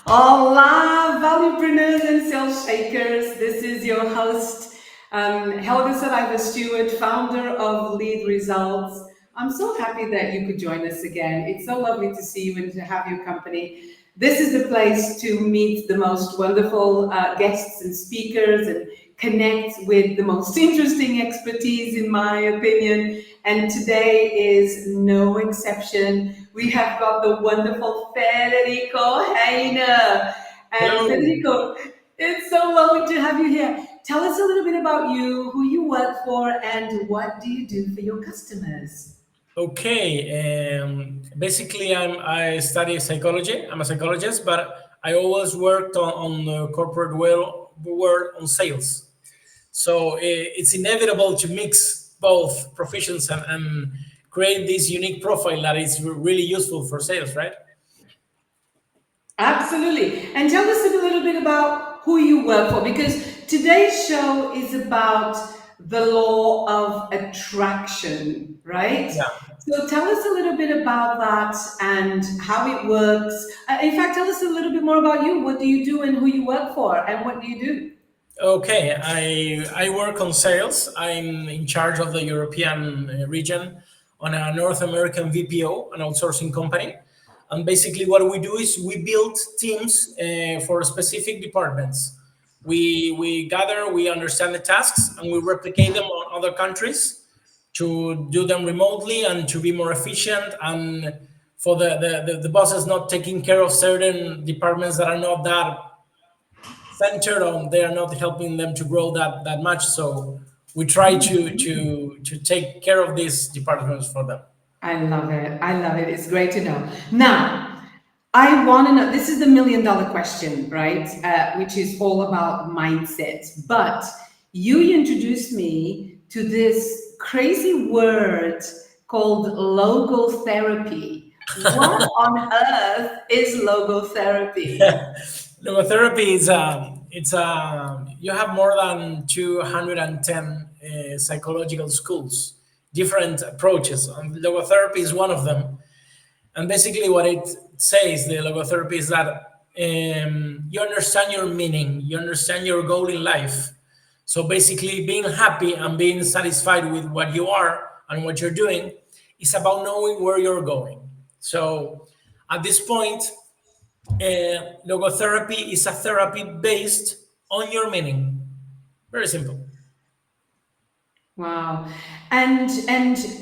Hola, valuepreneurs and sales shakers. This is your host, Helga Saraiva Stewart, founder of Lead Results. I'm so happy that you could join us again. It's so lovely to see you and to have your company. This is the place to meet the most wonderful guests and speakers and connect with the most interesting expertise, in my opinion. And today is no exception. We have got the wonderful Federico Heine. And Hello. Federico, it's so lovely to have you here. Tell us a little bit about you, who you work for, and what do you do for your customers? Okay. Basically, I study psychology. I'm a psychologist, but I always worked on the corporate world on sales. So it's inevitable to mix both professions and create this unique profile that is really useful for sales, right? Absolutely. And tell us a little bit about who you work for, because today's show is about the law of attraction, right? Yeah. So tell us a little bit about that and how it works. In fact, tell us a little bit more about you. What do you do and who you work for and what do you do? Okay. I work on sales. I'm in charge of the European region on a North American VPO, an outsourcing company. And basically, what we do is we build teams for specific departments. We gather, we understand the tasks, and we replicate them on other countries to do them remotely and to be more efficient. And for the bosses not taking care of certain departments that are not that centered on, they are not helping them to grow that much. So we try to take care of these departments for them. I love it. I love it. It's great to know. Now, I want to know, this is the $1 million question, right? Which is all about mindset. But you introduced me to this crazy word called logotherapy. What on earth is logotherapy? Logotherapy is you have more than 210 psychological schools, different approaches. Logotherapy is one of them. And basically, what it says, the logotherapy, is that you understand your meaning, you understand your goal in life. So basically, being happy and being satisfied with what you are and what you're doing is about knowing where you're going. So at this point, logotherapy is a therapy based on your meaning. Very simple. Wow. And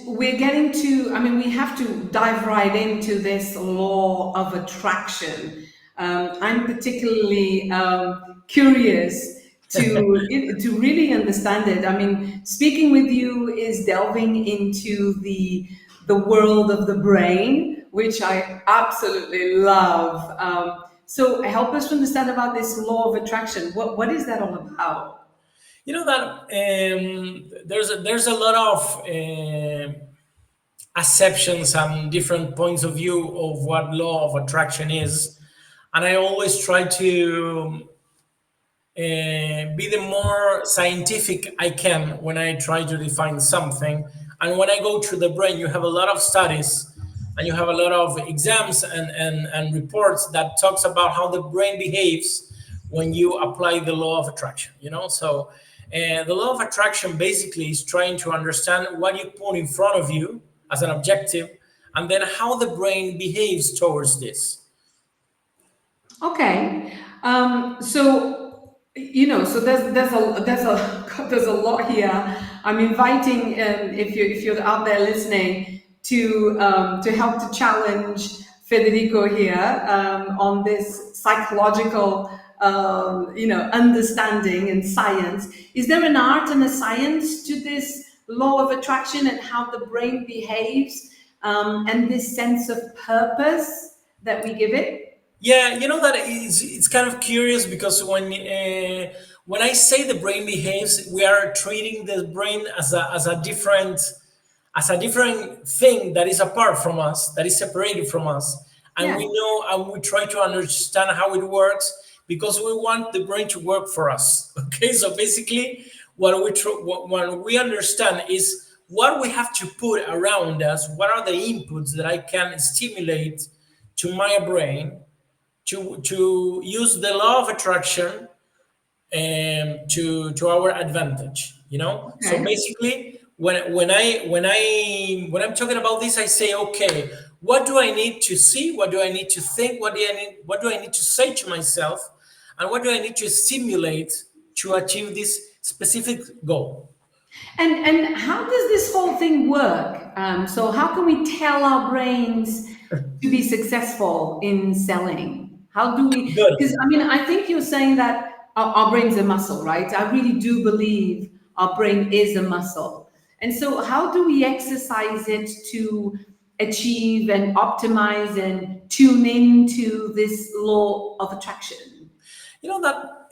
we're getting to, I mean, we have to dive right into this law of attraction. I'm particularly curious to really understand it. I mean, speaking with you is delving into the world of the brain, which I absolutely love. So help us to understand about this law of attraction. What is that all about? You know that there's a lot of acceptions and different points of view of what law of attraction is, and I always try to be the more scientific I can when I try to define something. And when I go through the brain, you have a lot of studies and you have a lot of exams and reports that talks about how the brain behaves when you apply the law of attraction, so the law of attraction basically is trying to understand what you put in front of you as an objective and then how the brain behaves towards this. Okay. So so there's a lot here. I'm inviting if you're out there listening to help to challenge Federico here on this psychological understanding and science. Is there an art and a science to this law of attraction and how the brain behaves and this sense of purpose that we give it? Yeah, you know that it's kind of curious because when I say the brain behaves, we are treating the brain as a different thing that is apart from us, that is separated from us, and we Yeah. know and we try to understand how it works because we want the brain to work for us. Okay, so basically, what we understand is what we have to put around us. What are the inputs that I can stimulate to my brain to use the law of attraction to our advantage. So Okay. basically, when I'm talking about this, I say, okay, what do I need to see? What do I need to think? What do I need to say to myself? And what do I need to stimulate to achieve this specific goal? And how does this whole thing work? So how can we tell our brains to be successful in selling? How do we? Because Good. I mean, I think you're saying that our brain's a muscle, right? I really do believe our brain is a muscle. And so, how do we exercise it to achieve and optimize and tune into this law of attraction? You know that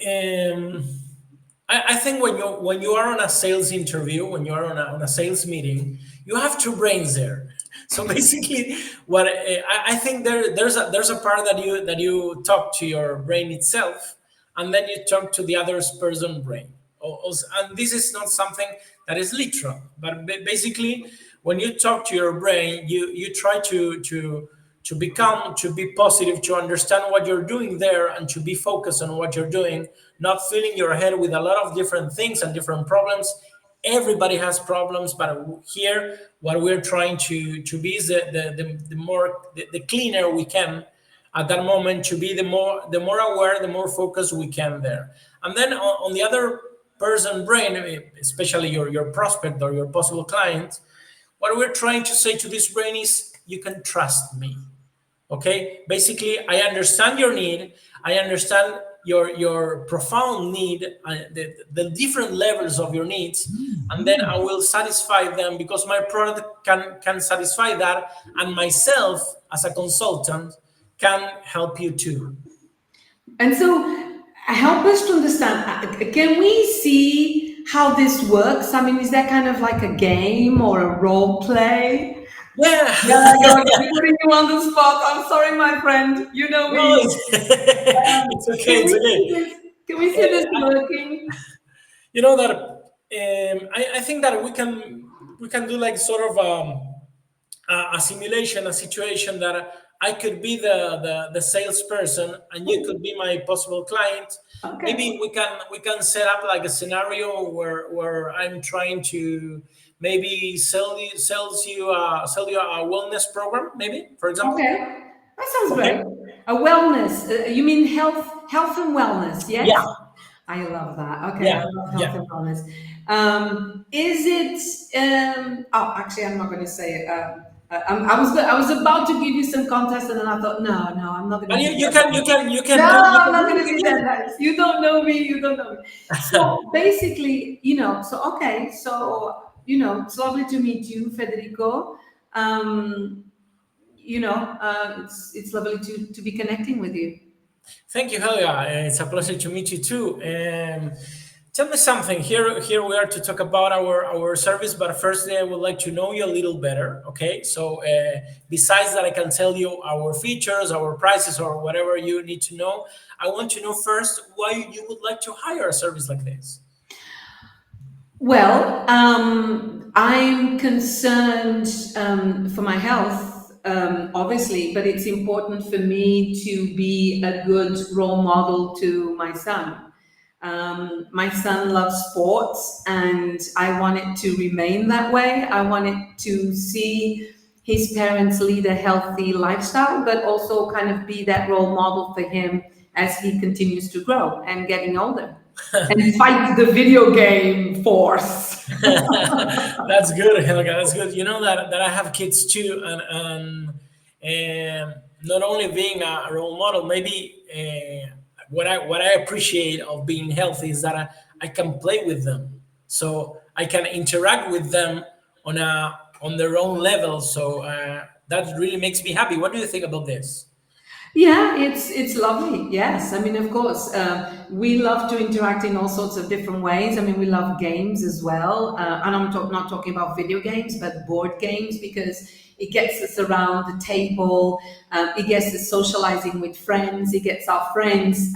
I think when you are on a sales interview, when you are on a sales meeting, you have two brains there. So basically, what I think there's a part that you talk to your brain itself, and then you talk to the other person brain. And this is not something that is literal, but basically, when you talk to your brain, you try to be positive, to understand what you're doing there, and to be focused on what you're doing, not filling your head with a lot of different things and different problems. Everybody has problems, but here what we're trying to be is the cleaner we can at that moment, to be the more aware, the more focused we can there. And then on the other person brain, especially your prospect or your possible client, what we're trying to say to this brain is, you can trust me. Okay, basically, I understand your need. I understand your profound need, the different levels of your needs, and then I will satisfy them, because my product can satisfy that, and myself as a consultant can help you too. And so, help us to understand. Can we see how this works? I mean, is that kind of like a game or a role play? Yeah. Yeah, God, I'm putting you on the spot. I'm sorry, my friend. You know No, me. it's okay. Can It's we okay. see this? Can we see this working? You know that I think that we can do like sort of a simulation, a situation that I could be the salesperson and you could be my possible client. Okay. Maybe we can set up like a scenario where I'm trying to maybe sell you a wellness program, maybe, for example. Okay. That sounds Okay. great. A wellness. You mean health and wellness? Yeah. Yes. I love that. Okay, I Yeah. love health Yeah. and wellness. Is it? Oh, actually, I'm not going to say it. I was about to give you some context, and then I thought, no, no, I'm not going But to you, do you that. can you can you No, can do you I'm can not do going to it do that, again. guys. You don't know me. You don't know me. So basically, so okay, so it's lovely to meet you, Federico. Um, it's lovely to be connecting with you. Thank you, Helga. It's a pleasure to meet you too. Tell me something. Here we are to talk about our service, but firstly, I would like to know you a little better. Okay, so besides that, I can tell you our features, our prices, or whatever you need to know. I want to know first why you would like to hire a service like this. Well, I'm concerned for my health, obviously, but it's important for me to be a good role model to my son. My son loves sports, and I want it to remain that way. I want it to see his parents lead a healthy lifestyle, but also kind of be that role model for him as he continues to grow and getting older and fight the video game force. That's good, Helga. That's good. You know that I have kids too, and not only being a role model, maybe what I appreciate of being healthy is that I can play with them, so I can interact with them on their own level. So that really makes me happy. What do you think about this? Yeah, it's lovely. Yes, I mean, of course, we love to interact in all sorts of different ways. I mean, we love games as well, and not talking about video games, but board games because it gets us around the table. It gets us socializing with friends. It gets our friends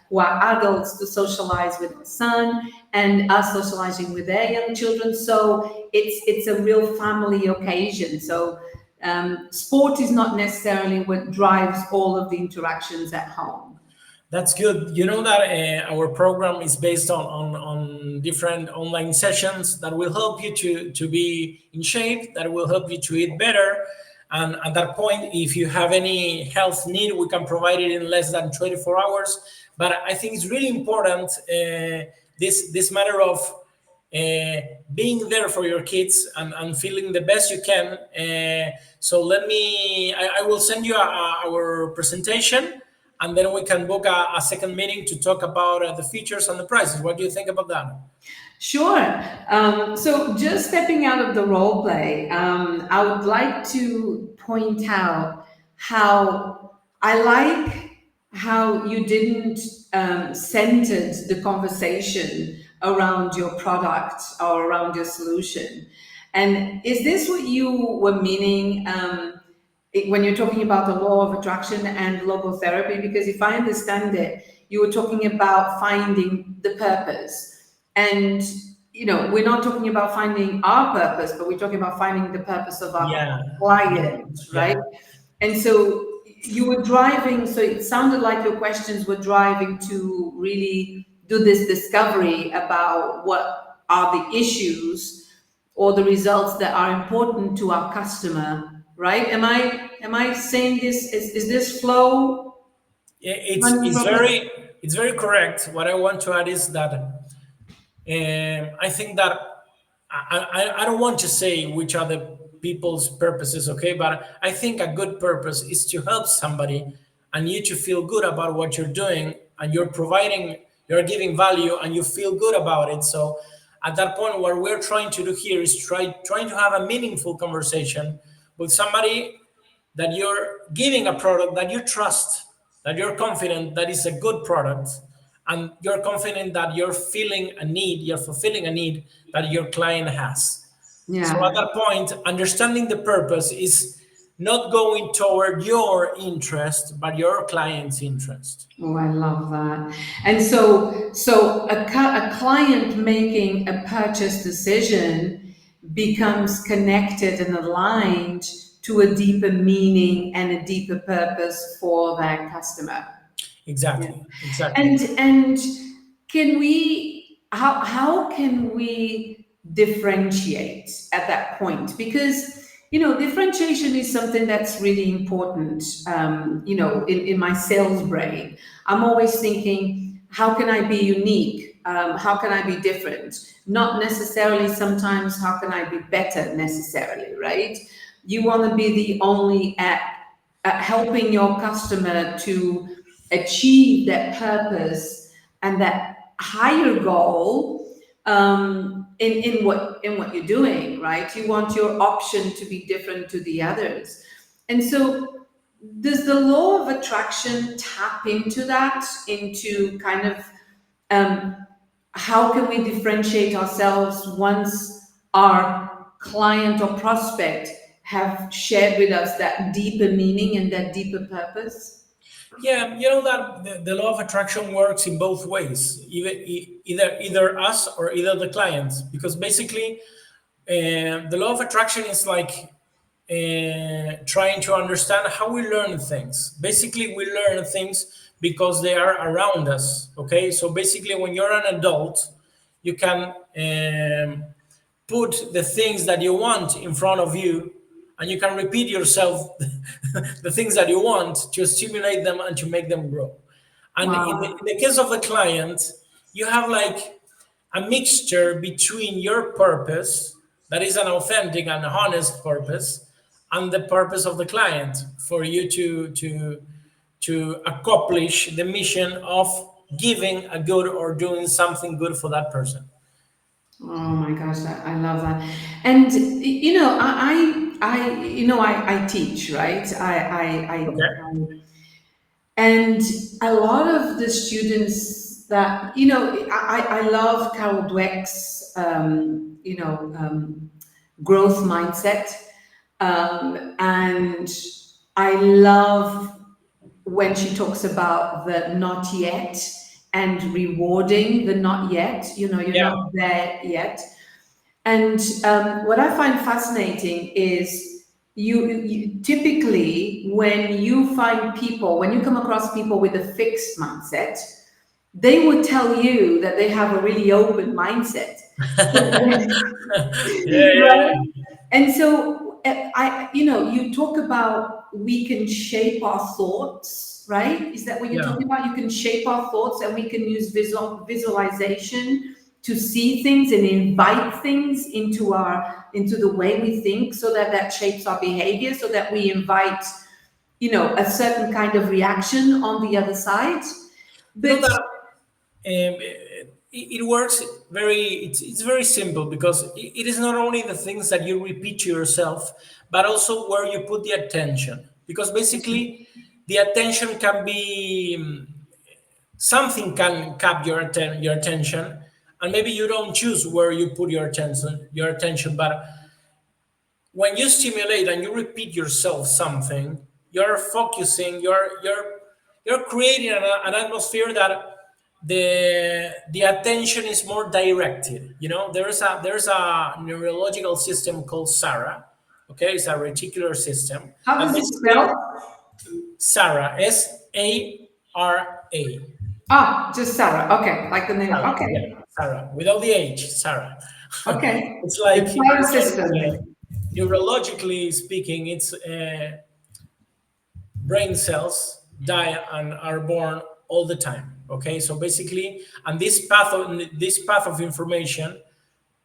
who are adults to socialize with our son, and us socializing with their young children. So it's a real family occasion. So Sport is not necessarily what drives all of the interactions at home. That's good. You know that our program is based on different online sessions that will help you to be in shape, that will help you to eat better. And at that point, if you have any health need, we can provide it in less than 24 hours. But I think it's really important, this matter of being there for your kids and feeling the best you can. So I will send you our presentation, and then we can book a second meeting to talk about the features and the prices. What do you think about that? Sure. So just stepping out of the role play, I would like to point out how I like how you didn't centered the conversation around your product or around your solution. And is this what you were meaning when you're talking about the law of attraction and logotherapy? Because if I understand it, you were talking about finding the purpose. And we're not talking about finding our purpose, but we're talking about finding the purpose of our Yeah. client, right? Yeah. And so you were driving, so it sounded like your questions were driving to really do this discovery about what are the issues or the results that are important to our customer, right? Am I saying this? Is this flow running properly? It's very correct. What I want to add is that I think that I don't want to say which are the people's purposes, okay? But I think a good purpose is to help somebody and you to feel good about what you're doing, and you're giving value and you feel good about it. So at that point, what we're trying to do here is trying to have a meaningful conversation with somebody that you're giving a product that you trust, that you're confident that is a good product, and you're confident that you're fulfilling a need that your client has. So at Yeah. that point, understanding the purpose is not going toward your interest, but your client's interest. Oh, I love that. And so a client making a purchase decision becomes connected and aligned to a deeper meaning and a deeper purpose for their customer. Yeah. Exactly. Exactly. And can we how can we differentiate at that point? Because differentiation is something that's really important. In my sales brain, I'm always thinking, how can I be unique? How can I be different? Not necessarily sometimes how can I be better necessarily, right? You want to be the only at helping your customer to achieve that purpose and that higher goal in what you're doing, right? You want your option to be different to the others. And so does the law of attraction tap into that, into kind of how can we differentiate ourselves once our client or prospect have shared with us that deeper meaning and that deeper purpose? Yeah, you know that the law of attraction works in both ways, either us or either the clients, because basically the law of attraction is like trying to understand how we learn things. Basically, we learn things because they are around us. Okay, so basically, when you're an adult, you can put the things that you want in front of you, and you can repeat yourself the things that you want to stimulate them and to make them grow. And Wow. in the case of the client, you have like a mixture between your purpose, that is an authentic and honest purpose, and the purpose of the client for you to accomplish the mission of giving a good or doing something good for that person. Oh my gosh, I love that. And I teach, right? Okay. And a lot of the students that I love Carol Dweck's growth mindset, and I love when she talks about the not yet and rewarding the not yet. You're Yeah. not there yet. And what I find fascinating is you typically, when you find people, when you come across people with a fixed mindset, they would tell you that they have a really open mindset. Yeah, yeah, Right? yeah. And so you talk about we can shape our thoughts, right? Is that what you're Yeah. talking about? You can shape our thoughts and we can use visualization to see things and invite things into the way we think so that that shapes our behavior, so that we invite, a certain kind of reaction on the other side. You know But that it works it's very simple because it is not only the things that you repeat to yourself, but also where you put the attention. Because basically, the attention can be something can cap your attention, and maybe you don't choose where you put your attention. But when you stimulate and you repeat yourself something, you're focusing, you're creating an atmosphere that the attention is more directed. There's a neurological system called SARA. Okay, it's a reticular system, how and does it basically spell? SARA, SARA. Ah, just Sarah. Okay, like the name. Sarah, yeah, Okay, Sarah, without the H, Sarah. okay. It's like The entire system. neurologically speaking, it's brain cells die and are born all the time. Okay, so basically, and this path of information,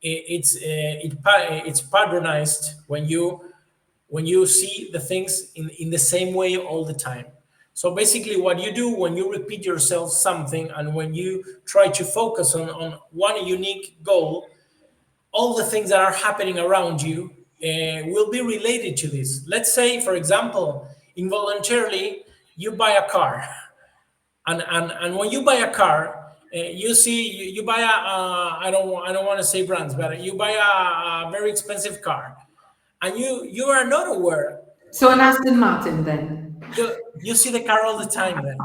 it's patronized when you see the things in the same way all the time. So basically, what you do when you repeat yourself something and when you try to focus on one unique goal, all the things that are happening around you will be related to this. Let's say, for example, involuntarily, you buy a car, and when you buy a car, you buy I don't want to say brands, but you buy a very expensive car, and you are not aware. So an Aston Martin then. You see the car all the time. Then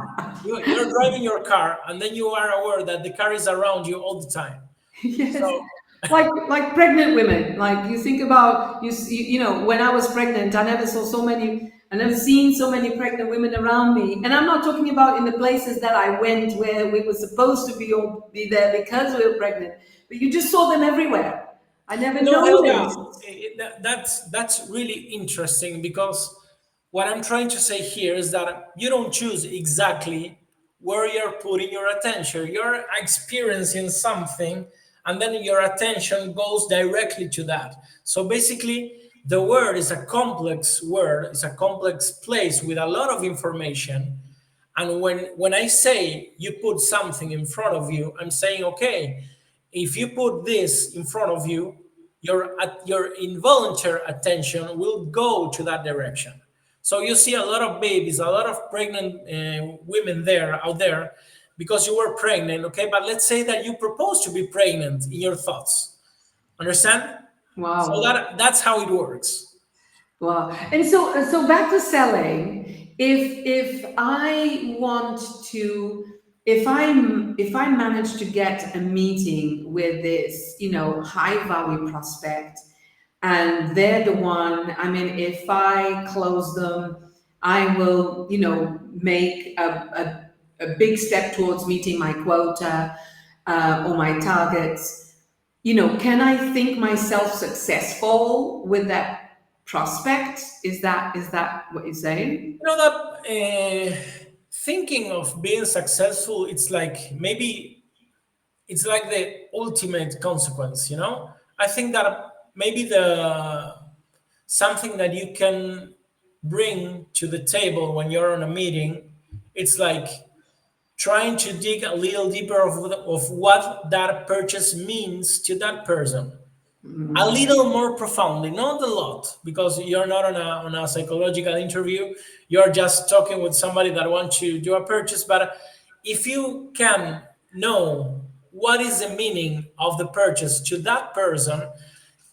you're driving your car, and then you are aware that the car is around you all the time. Yes. So Like pregnant women. Like you think about when I was pregnant, I never seen so many pregnant women around me. And I'm not talking about in the places that I went where we were supposed to be or be there because we were pregnant, but you just saw them everywhere. I never Helga, noticed. that's really interesting because what I'm trying to say here is that you don't choose exactly where you're putting your attention. You're experiencing something, and then your attention goes directly to that. So basically, the word is a complex word, it's a complex place with a lot of information. And when I say you put something in front of you, I'm saying, okay, if you put this in front of you, your involuntary attention will go to that direction. So you see a lot of babies, a lot of pregnant women out there because you were pregnant. Okay, but let's say that you propose to be pregnant in your thoughts. Understand? So Wow. that's how it works. Wow. And so back to selling. If I want to, if I manage to get a meeting with this, high value prospect, and they're the one, I mean, if I close them, I will, make a big step towards meeting my quota, or my targets. Can I think myself successful with that prospect? Is that what you're saying? You know that thinking of being successful, it's like the ultimate consequence. I think that maybe the something that you can bring to the table when you're on a meeting, it's like trying to dig a little deeper of what that purchase means to that person, a little more profoundly, not a lot, because you're not on a psychological interview. You're just talking with somebody that wants to do a purchase. But if you can know what is the meaning of the purchase to that person,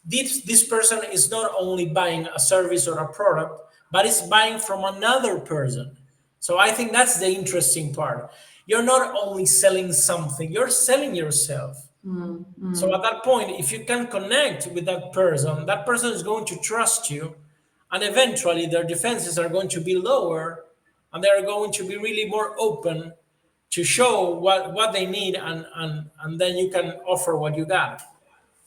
this person is not only buying a service or a product, but is buying from another person. So I think that's the interesting part. You're not only selling something, you're selling yourself. So at that point, if you can connect with that person is going to trust you, and eventually their defenses are going to be lower, and they're going to be really more open to show what they need, and then you can offer what you got.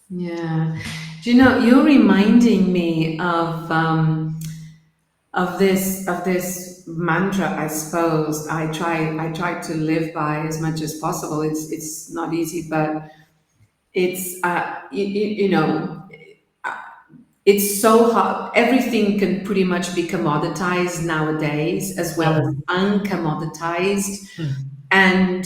Yeah. Do you know, you're reminding me of this mantra, I suppose. I try to live by as much as possible. It's not easy, but it's you know, it's so hard. Everything can pretty much be commoditized nowadays, as well Yeah. as uncommoditized. Hmm. And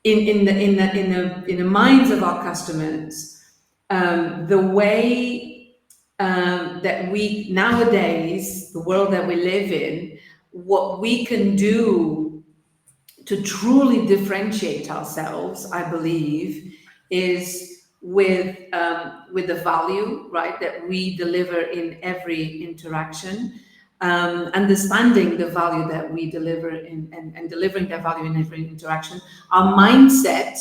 in the minds of our customers, the way that we nowadays, the world that we live in, what we can do to truly differentiate ourselves, I believe, is with the value, right, that we deliver in every interaction, understanding the value that we deliver in, and delivering that value in every interaction, our mindset,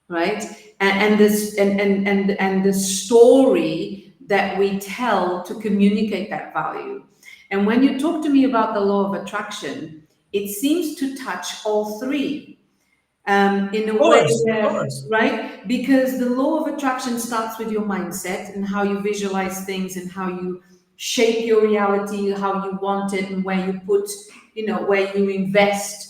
right, and this and the story that we tell to communicate that value. And when you talk to me about the law of attraction, it seems to touch all three, in a way Of where, course. right? Because the law of attraction starts with your mindset and how you visualize things and how you shape your reality, how you want it, and where you put, where you invest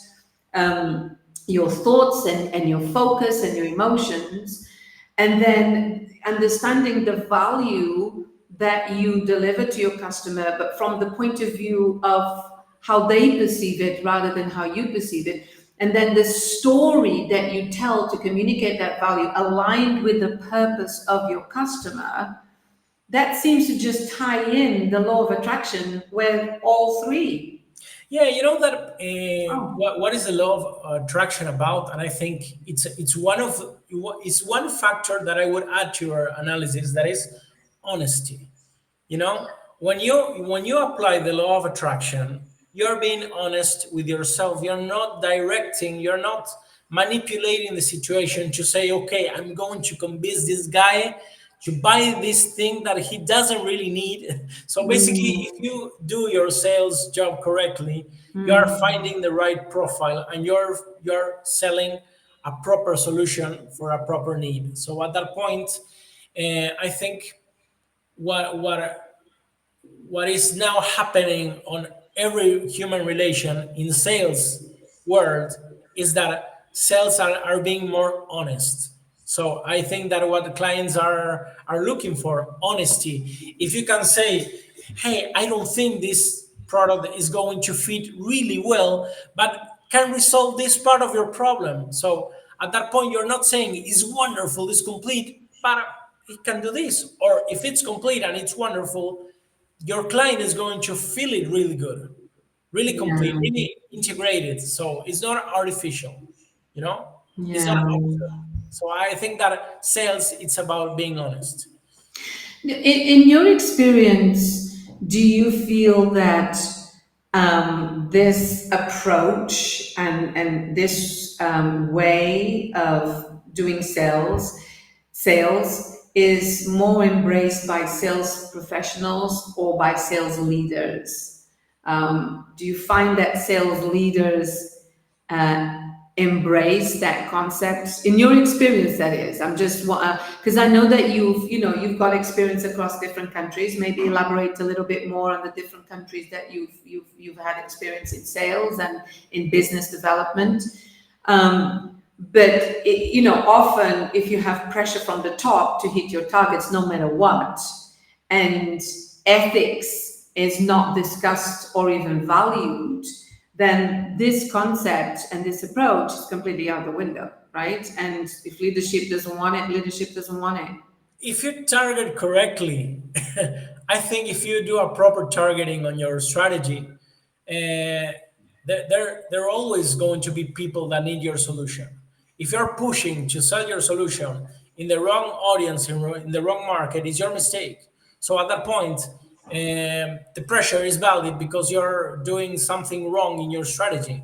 your thoughts and your focus and your emotions, and then understanding the value that you deliver to your customer, but from the point of view of how they perceive it rather than how you perceive it. And then the story that you tell to communicate that value aligned with the purpose of your customer, that seems to just tie in the law of attraction with all three. Yeah, you know that Oh. what is the law of attraction about, and I think it's one factor that I would add to your analysis. That is honesty. You know, when you apply the law of attraction, you're being honest with yourself. You're not directing. You're not manipulating the situation to say, okay, I'm going to convince this guy to buy this thing that he doesn't really need. So basically, if Mm, you do your sales job correctly, you are mm, finding the right profile, and you're selling a proper solution for a proper need. So at that point, I think what what is now happening on every human relation in sales world is that sales are being more honest. So I think that what the clients are looking for, honesty. If you can say, hey, I don't think this product is going to fit really well, but can resolve this part of your problem. So at that point, you're not saying it's wonderful, it's complete, but it can do this. Or if it's complete and it's wonderful, your client is going to feel it really good, really complete, yeah, really integrated. So it's not artificial, you know? It's not yeah. optional. So I think that sales, it's about being honest. In your experience, do you feel that this approach and this way of doing sales is more embraced by sales professionals or by sales leaders? Do you find that sales leaders uh, embrace that concept in your experience? That is, I'm just because I know that you've got experience across different countries. Maybe elaborate a little bit more on the different countries that you've had experience in sales and in business development. But often if you have pressure from the top to hit your targets no matter what, and ethics is not discussed or even valued, then this concept and this approach is completely out the window, right? And if leadership doesn't want it, leadership doesn't want it. If you target correctly, I think if you do a proper targeting on your strategy, there are always going to be people that need your solution. If you're pushing to sell your solution in the wrong audience, in the wrong market, it's your mistake. So at that point, the pressure is valid because you're doing something wrong in your strategy.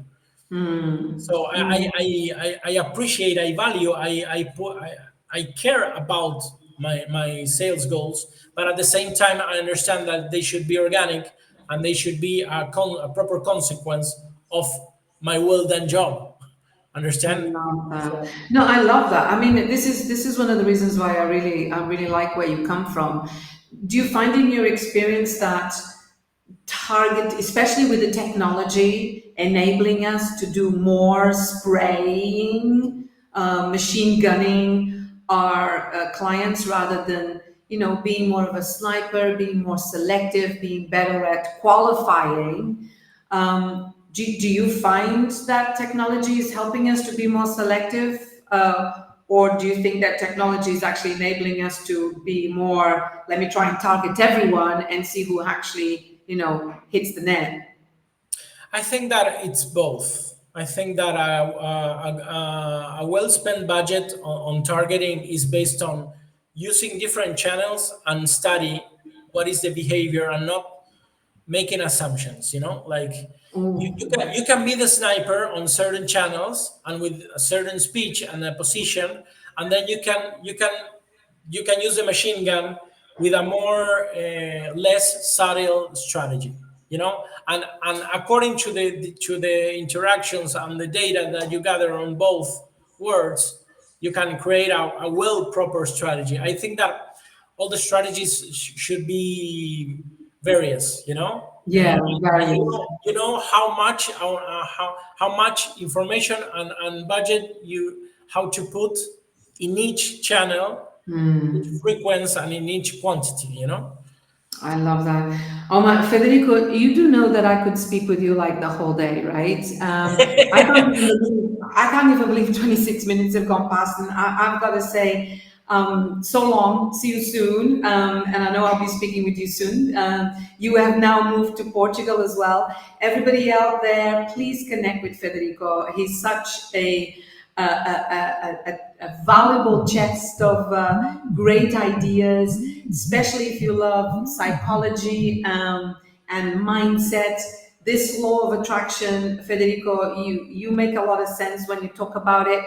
So I appreciate, I value, I care about my sales goals. But at the same time, I understand that they should be organic and they should be a proper consequence of my well done job. I Understand? love that. So No, I love that. I mean, this is one of the reasons why I really like where you come from. Do you find in your experience that target, especially with the technology enabling us to do more spraying, machine gunning our clients rather than, being more of a sniper, being more selective, being better at qualifying. Do you find that technology is helping us to be more selective? Or do you think that technology is actually enabling us to be more, let me try and target everyone and see who actually, hits the net? I think that it's both. I think that a well spent budget on targeting is based on using different channels and study what is the behavior and not making assumptions. Like you can be the sniper on certain channels and with a certain speech and a position, and then you can use the machine gun with a more less subtle strategy. And according to the interactions and the data that you gather on both words, you can create a well proper strategy. I think that all the strategies should be various. Yeah, And very. you know how much information and budget you how to put in each channel, each frequency, and in each quantity. I love that. Oh my, Federico, you do know that I could speak with you like the whole day, right? I can't even believe 26 minutes have gone past, and I've got to say, so long. See you soon, and I know I'll be speaking with you soon. You have now moved to Portugal as well. Everybody out there, please connect with Federico. He's such a valuable chest of great ideas, especially if you love psychology and mindset. This law of attraction, Federico, you make a lot of sense when you talk about it.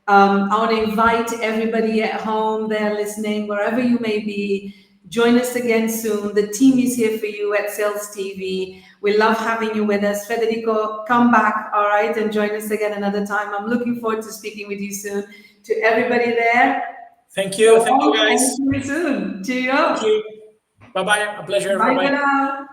I want to invite everybody at home there listening, wherever you may be, join us again soon. The team is here for you at Sales TV. We love having you with us. Federico, come back, all right, and join us again another time. I'm looking forward to speaking with you soon. To everybody there, Thank so you. Thank you, long and guys. see you soon. Thank Cheerio. you. Bye bye. A pleasure. Bye Bye for bye. now.